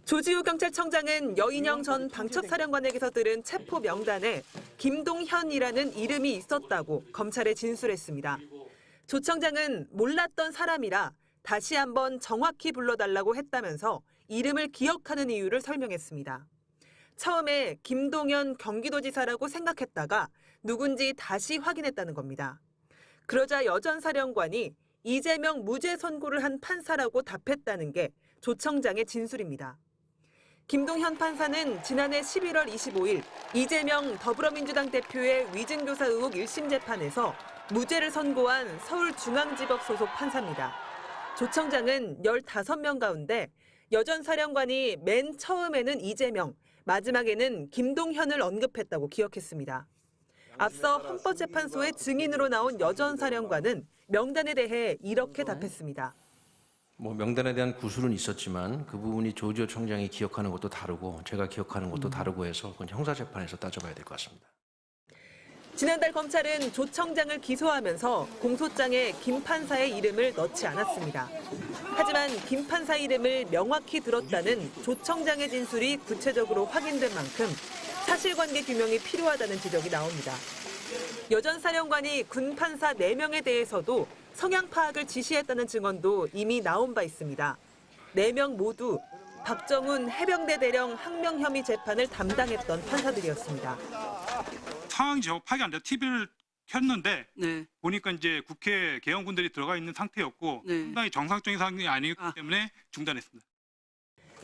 조지호 경찰청장은 여인형 전 방첩사령관에게서 들은 체포 명단에 김동현이라는 이름이 있었다고 검찰에 진술했습니다. 조 청장은 몰랐던 사람이라 다시 한번 정확히 불러달라고 했다면서 이름을 기억하는 이유를 설명했습니다. 처음에 김동현 경기도지사라고 생각했다가 누군지 다시 확인했다는 겁니다. 그러자 여 전 사령관이 이재명 무죄 선고를 한 판사라고 답했다는 게 조 청장의 진술입니다. 김동현 판사는 지난해 11월 25일 이재명 더불어민주당 대표의 위증교사 의혹 1심 재판에서 무죄를 선고한 서울중앙지법 소속 판사입니다. 조 청장은 15명 가운데 여 전 사령관이 맨 처음에는 이재명, 마지막에는 김동현을 언급했다고 기억했습니다. 앞서 헌법재판소의 증인으로 나온 여 전 사령관은 명단에 대해 이렇게 답했습니다. 명단에 대한 구술은 있었지만 그 부분이 조지호 총장이 기억하는 것도 다르고 제가 기억하는 것도 다르고 해서 그건 형사재판에서 따져봐야 될 것 같습니다. 지난달 검찰은 조 청장을 기소하면서 공소장에 김 판사의 이름을 넣지 않았습니다. 하지만 김 판사 이름을 명확히 들었다는 조 청장의 진술이 구체적으로 확인된 만큼 사실관계 규명이 필요하다는 지적이 나옵니다. 여 전 사령관이 군 판사 4명에 대해서도 성향 파악을 지시했다는 증언도 이미 나온 바 있습니다. 4명 모두 박정훈 해병대 대령 항명 혐의 재판을 담당했던 판사들이었습니다. 상황이 파악이 안 돼요. TV를 켰는데 네. 보니까 이제 국회 개헌군들이 들어가 있는 상태였고 네. 상당히 정상적인 상황이 아니기 때문에 중단했습니다.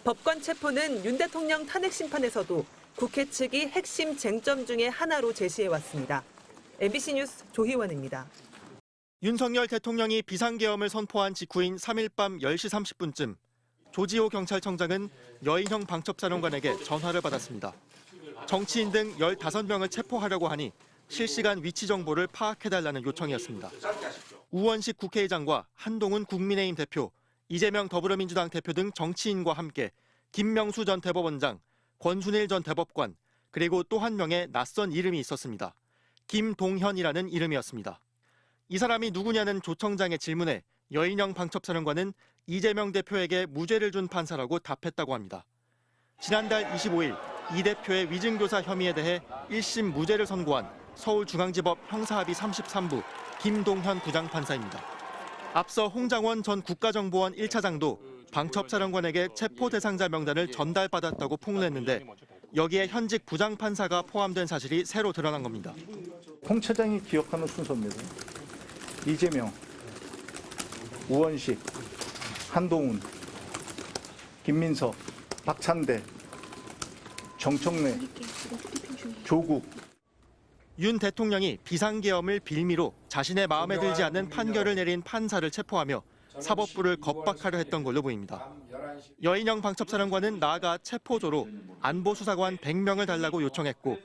법관 체포는 윤 대통령 탄핵 심판에서도 국회 측이 핵심 쟁점 중에 하나로 제시해왔습니다. MBC 뉴스 조희원입니다. 윤석열 대통령이 비상계엄을 선포한 직후인 3일 밤 10시 30분쯤 조지호 경찰청장은 여인형 방첩사령관에게 전화를 받았습니다. 정치인 등 15명을 체포하려고 하니 실시간 위치 정보를 파악해달라는 요청이었습니다. 우원식 국회의장과 한동훈 국민의힘 대표, 이재명 더불어민주당 대표 등 정치인과 함께 김명수 전 대법원장, 권순일 전 대법관, 그리고 또 한 명의 낯선 이름이 있었습니다. 김동현이라는 이름이었습니다. 이 사람이 누구냐는 조 청장의 질문에 여인형 방첩사령관은 이재명 대표에게 무죄를 준 판사라고 답했다고 합니다. 지난달 25일 이 대표의 위증교사 혐의에 대해 1심 무죄를 선고한 서울중앙지법 형사합의 33부 김동현 부장판사입니다. 앞서 홍장원 전 국가정보원 1차장도 방첩사령관에게 체포 대상자 명단을 전달받았다고 폭로했는데 여기에 현직 부장판사가 포함된 사실이 새로 드러난 겁니다. 홍 차장이 기억하는 순서입니다. 이재명, 우원식, 한동훈, 김민석, 박찬대, 정청래, 조국. 윤 대통령이 비상계엄을 빌미로 자신의 마음에 들지 않는 판결을 내린 판사를 체포하며 사법부를 겁박하려 했던 걸로 보입니다. 여인형 방첩사령관은 나아가 체포조로 안보수사관 100명을 달라고 요청했고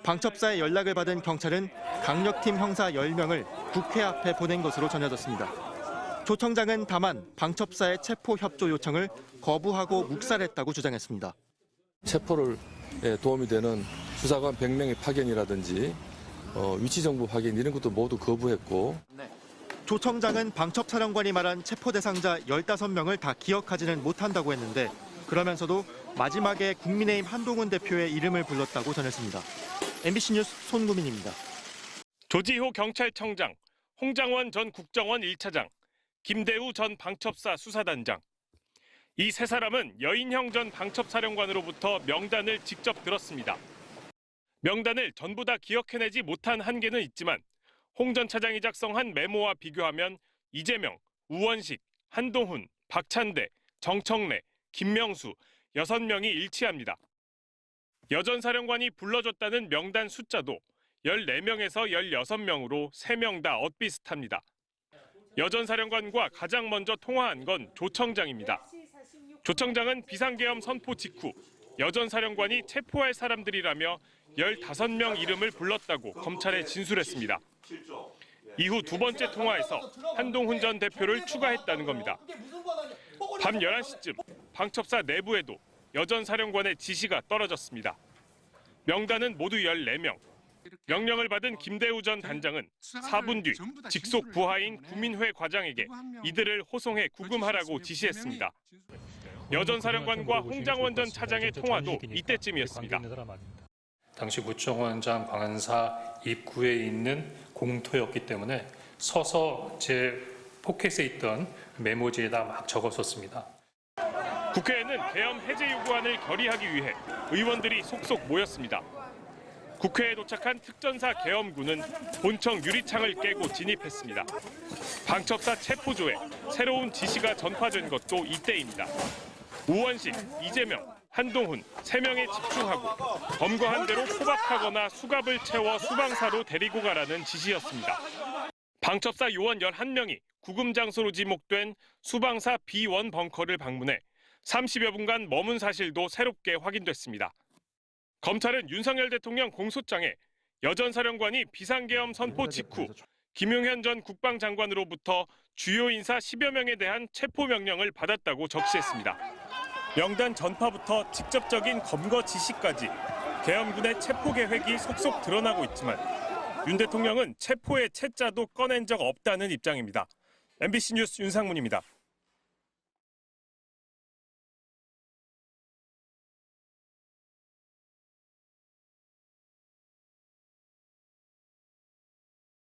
방첩사의 연락을 받은 경찰은 강력팀 형사 10명을 국회 앞에 보낸 것으로 전해졌습니다. 조 청장은 다만 방첩사의 체포 협조 요청을 거부하고 묵살했다고 주장했습니다. 체포를 도움이 되는 수사관 100명의 파견이라든지 위치 정보 확인 이런 것도 모두 거부했고. 조 청장은 방첩사령관이 말한 체포 대상자 15명을 다 기억하지는 못한다고 했는데 그러면서도 마지막에 국민의힘 한동훈 대표의 이름을 불렀다고 전했습니다. MBC 뉴스 손구민입니다. 조지호 경찰청장, 홍장원 전 국정원 1차장, 김대우 전 방첩사 수사단장. 이 세 사람은 여인형 전 방첩사령관으로부터 명단을 직접 들었습니다. 명단을 전부 다 기억해내지 못한 한계는 있지만 홍 전 차장이 작성한 메모와 비교하면 이재명, 우원식, 한동훈, 박찬대, 정청래, 김명수 6명이 일치합니다. 여 전 사령관이 불러줬다는 명단 숫자도 14명에서 16명으로 3명 다 엇비슷합니다. 여 전 사령관과 가장 먼저 통화한 건 조 청장입니다. 조 청장은 비상계엄 선포 직후 여 전 사령관이 체포할 사람들이라며 15명 이름을 불렀다고 검찰에 진술했습니다. 이후 두 번째 통화에서 한동훈 전 대표를 추가했다는 겁니다. 밤 11시쯤 방첩사 내부에도 여 전 사령관의 지시가 떨어졌습니다. 명단은 모두 14명. 명령을 받은 김대우 전 단장은 4분 뒤 직속 부하인 구민회 과장에게 이들을 호송해 구금하라고 지시했습니다. 여 전 사령관과 홍장원 전 차장의 통화도 이때쯤이었습니다. 당시 구청원장 방한사 입구에 있는 공터였기 때문에 서서 제 포켓에 있던 메모지에다 막 적었었습니다. 국회에는 계엄 해제 요구안을 결의하기 위해 의원들이 속속 모였습니다. 국회에 도착한 특전사 계엄군은 본청 유리창을 깨고 진입했습니다. 방첩사 체포조에 새로운 지시가 전파된 것도 이때입니다. 우원식, 이재명, 한동훈 3명에 집중하고 검거한 대로 포박하거나 수갑을 채워 수방사로 데리고 가라는 지시였습니다. 방첩사 요원 11명이 구금 장소로 지목된 수방사 B1 벙커를 방문해 30여 분간 머문 사실도 새롭게 확인됐습니다. 검찰은 윤석열 대통령 공소장에 여 전 사령관이 비상계엄 선포 직후 김용현 전 국방장관으로부터 주요 인사 10여 명에 대한 체포 명령을 받았다고 적시했습니다. 명단 전파부터 직접적인 검거 지시까지 계엄군의 체포 계획이 속속 드러나고 있지만 윤 대통령은 체포의 채자도 꺼낸 적 없다는 입장입니다. MBC 뉴스 윤상문입니다.